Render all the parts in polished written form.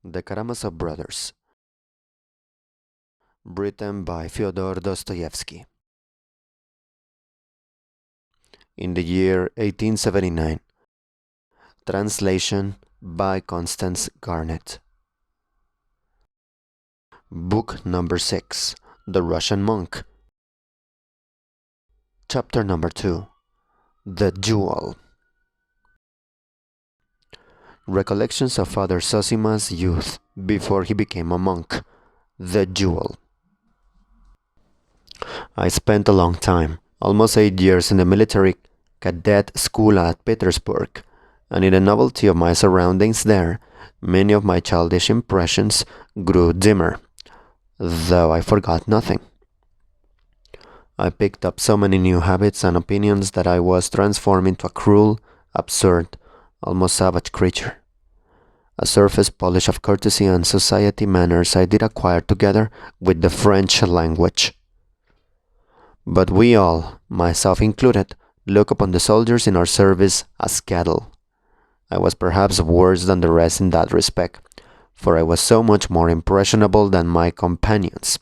The Karamazov brothers, written by Fyodor Dostoevsky. In the year 1879. Translation by Constance Garnett. Book number 6. The Russian Monk. Chapter number 2. The Duel. Recollections of Father Zosima's youth before he became a monk. The Duel. I spent a long time, almost 8 years, in the military cadet school at Petersburg, and in the novelty of my surroundings there, many of my childish impressions grew dimmer, though I forgot nothing. I picked up so many new habits and opinions that I was transformed into a cruel, absurd, almost savage creature. A surface polish of courtesy and society manners I did acquire together with the French language. But we all, myself included, look upon the soldiers in our service as cattle. I was perhaps worse than the rest in that respect, for I was so much more impressionable than my companions.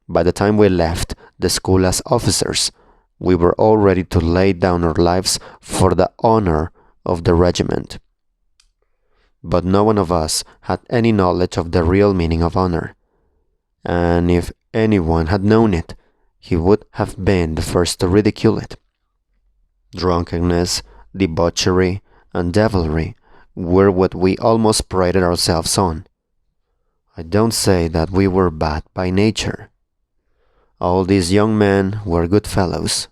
By the time we left the school as officers, we were all ready to lay down our lives for the honor of the regiment. But no one of us had any knowledge of the real meaning of honor, and if anyone had known it, he would have been the first to ridicule it. Drunkenness, debauchery, and devilry were what we almost prided ourselves on. I don't say that we were bad by nature. All these young men were good fellows,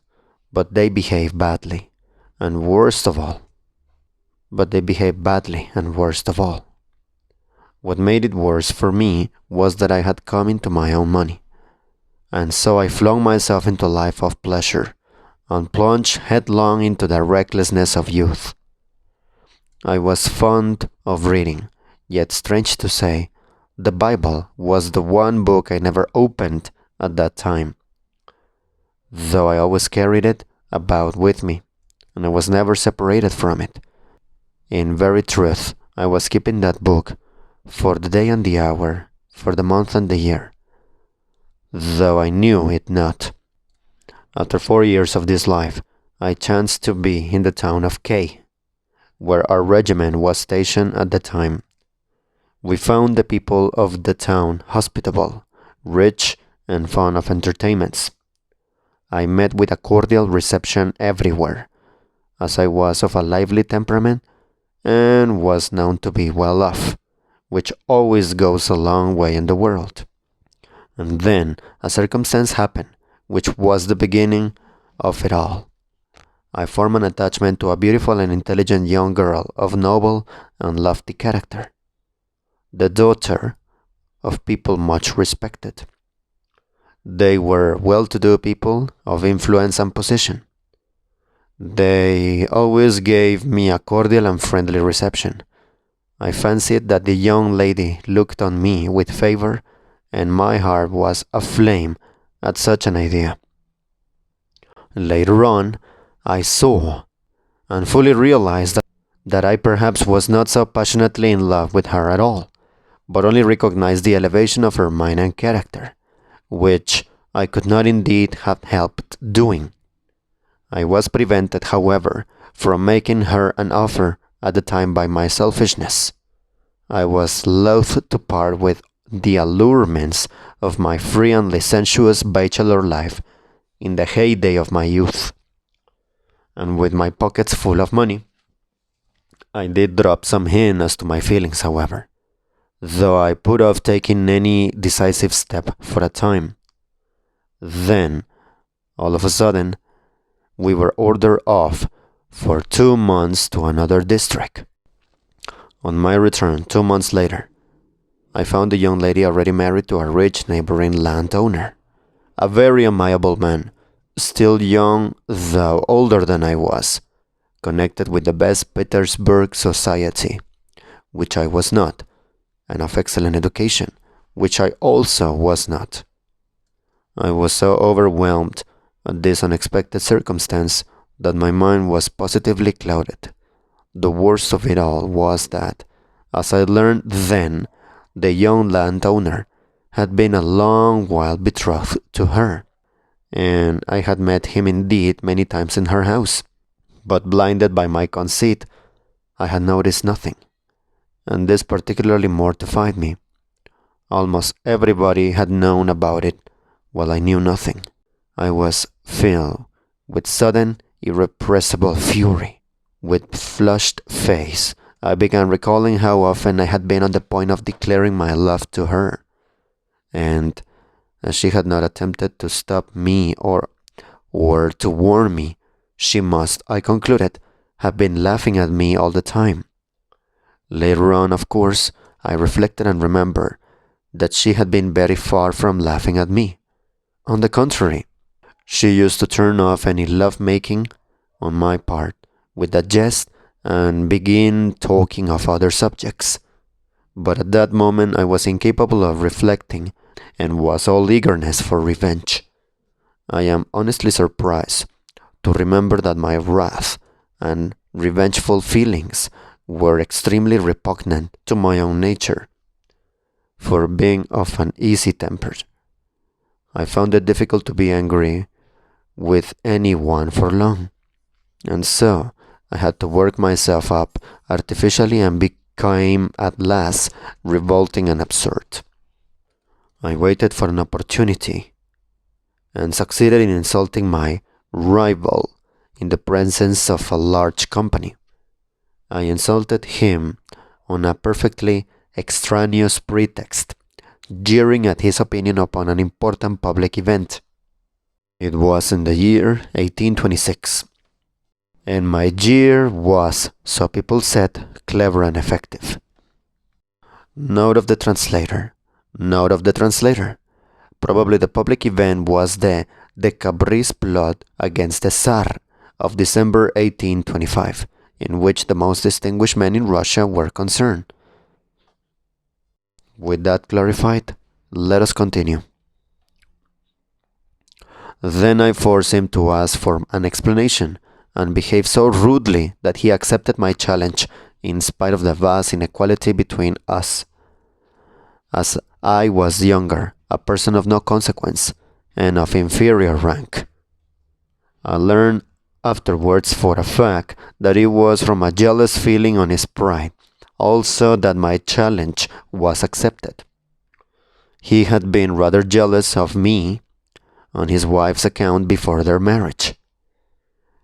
but they behaved badly, and worst of all. What made it worse for me was that I had come into my own money, and so I flung myself into a life of pleasure, and plunged headlong into the recklessness of youth. I was fond of reading, yet strange to say, the Bible was the one book I never opened at that time, though I always carried it about with me, and I was never separated from it. In very truth, I was keeping that book for the day and the hour, for the month and the year, though I knew it not. After 4 years of this life, I chanced to be in the town of K, where our regiment was stationed at the time. We found the people of the town hospitable, rich, and fond of entertainments. I met with a cordial reception everywhere, as I was of a lively temperament and was known to be well off, which always goes a long way in the world. And then a circumstance happened, which was the beginning of it all. I formed an attachment to a beautiful and intelligent young girl of noble and lofty character, the daughter of people much respected. They were well-to-do people of influence and position. They always gave me a cordial and friendly reception. I fancied that the young lady looked on me with favor, and my heart was aflame at such an idea. Later on, I saw and fully realized that I perhaps was not so passionately in love with her at all, but only recognized the elevation of her mind and character, which I could not indeed have helped doing. I was prevented, however, from making her an offer at the time by my selfishness. I was loath to part with the allurements of my free and licentious bachelor life in the heyday of my youth, and with my pockets full of money. I did drop some hint as to my feelings, however, though I put off taking any decisive step for a time. Then, all of a sudden, we were ordered off for 2 months to another district. On my return 2 months later, I found the young lady already married to a rich neighboring landowner, a very amiable man, still young though older than I was, connected with the best Petersburg society, which I was not, and of excellent education, which I also was not. I was so overwhelmed at this unexpected circumstance that my mind was positively clouded. The worst of it all was that, As I learned then, the young landowner had been a long while betrothed to her, and I had met him indeed many times in her house. But blinded by my conceit, I had noticed nothing, and this particularly mortified me. Almost everybody had known about it, while I knew nothing. I was filled with sudden, irrepressible fury. With flushed face, I began recalling how often I had been on the point of declaring my love to her, and as she had not attempted to stop me or to warn me, she must, I concluded, have been laughing at me all the time. Later on, of course, I reflected and remembered that she had been very far from laughing at me. On the contrary, she used to turn off any love-making on my part with a jest and begin talking of other subjects. But at that moment I was incapable of reflecting and was all eagerness for revenge. I am honestly surprised to remember that my wrath and revengeful feelings were extremely repugnant to my own nature. For being of an easy temper, I found it difficult to be angry with anyone for long, and so I had to work myself up artificially and became at last revolting and absurd. I waited for an opportunity and succeeded in insulting my rival in the presence of a large company. I insulted him on a perfectly extraneous pretext, jeering at his opinion upon an important public event. It was in the year 1826, and my jeer was, so people said, clever and effective. Note of the translator. Note of the translator. Probably the public event was the Cabri's plot against the Tsar of December 1825, in which the most distinguished men in Russia were concerned. With that clarified, let us continue. Then I forced him to ask for an explanation, and behaved so rudely that he accepted my challenge in spite of the vast inequality between us. As I was younger, a person of no consequence, and of inferior rank. I learned afterwards for a fact that it was from a jealous feeling on his pride, also that my challenge was accepted. He had been rather jealous of me on his wife's account before their marriage.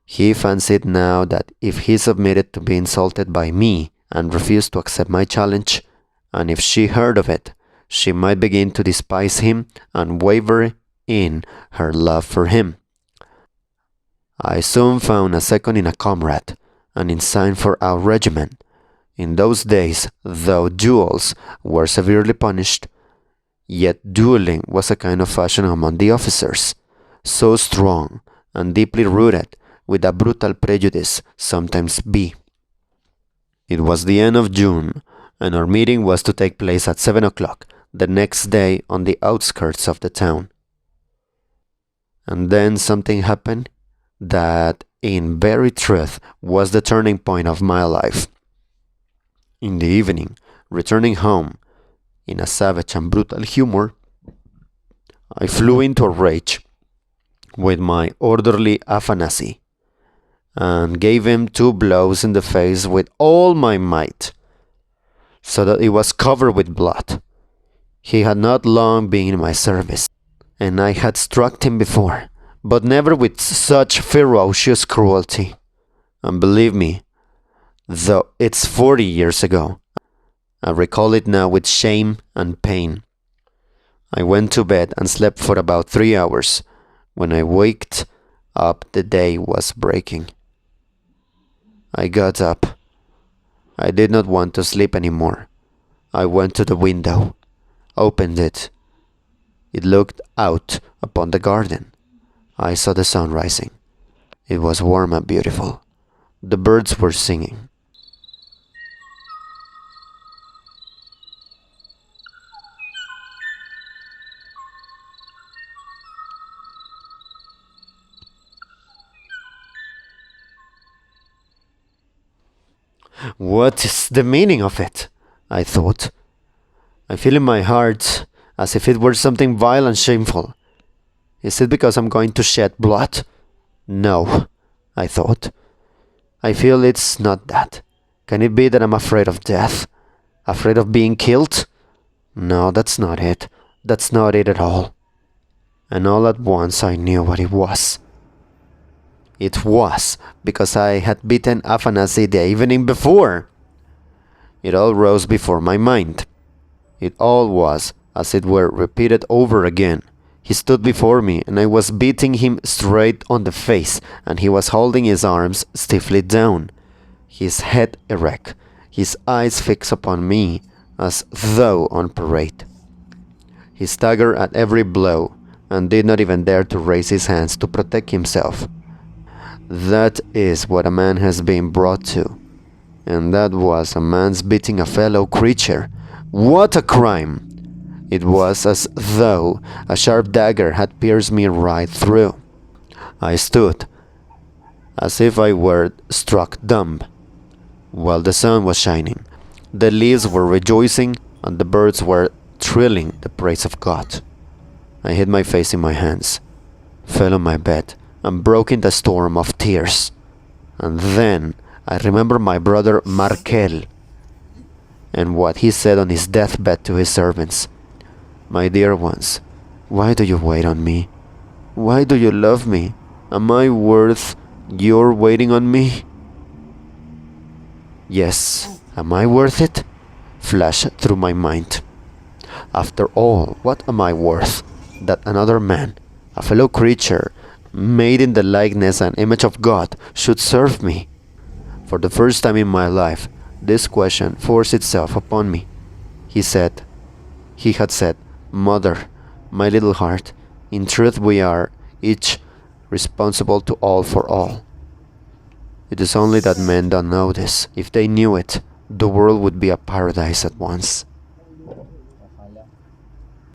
He fancied now that if he submitted to be insulted by me and refused to accept my challenge, and if she heard of it, she might begin to despise him and waver in her love for him. I soon found a second in a comrade, and in sign for our regiment. In those days, though duels were severely punished, yet dueling was a kind of fashion among the officers, so strong and deeply rooted with a brutal prejudice sometimes be. It was the end of June, and our meeting was to take place at 7 o'clock the next day on the outskirts of the town. And then something happened that, in very truth, was the turning point of my life. In the evening, returning home, in a savage and brutal humor, I flew into a rage with my orderly Afanasy, and gave him 2 blows in the face with all my might, so that it was covered with blood. He had not long been in my service, and I had struck him before, but never with such ferocious cruelty. And believe me, though it's 40 years ago, I recall it now with shame and pain. I went to bed and slept for about 3 hours. When I waked up, the day was breaking. I got up. I did not want to sleep anymore. I went to the window, opened it. It looked out upon the garden. I saw the sun rising. It was warm and beautiful. The birds were singing. What is the meaning of it? I thought. I feel in my heart as if it were something vile and shameful. Is it because I'm going to shed blood? No, I thought. I feel it's not that. Can it be that I'm afraid of death? Afraid of being killed? No, that's not it. That's not it at all. And all at once I knew what it was. It was because I had beaten Afanasy the evening before. It all rose before my mind. It all was, as it were, repeated over again. He stood before me, and I was beating him straight on the face, and he was holding his arms stiffly down, his head erect, his eyes fixed upon me, as though on parade. He staggered at every blow, and did not even dare to raise his hands to protect himself. That is what a man has been brought to. And that was a man's beating a fellow creature. What a crime! It was as though a sharp dagger had pierced me right through. I stood, as if I were struck dumb, while the sun was shining. The leaves were rejoicing, and the birds were trilling the praise of God. I hid my face in my hands, fell on my bed, and broke into a storm of tears. And then I remember my brother Markel, and what he said on his deathbed to his servants. My dear ones, why do you wait on me? Why do you love me? Am I worth your waiting on me? Yes, am I worth it? Flashed through my mind. After all, what am I worth? That another man, a fellow creature, made in the likeness and image of God, should serve me? For the first time in my life, this question forced itself upon me. He had said, Mother, my little heart, in truth we are each responsible to all for all. It is only that men don't know this. If they knew it, the world would be a paradise at once.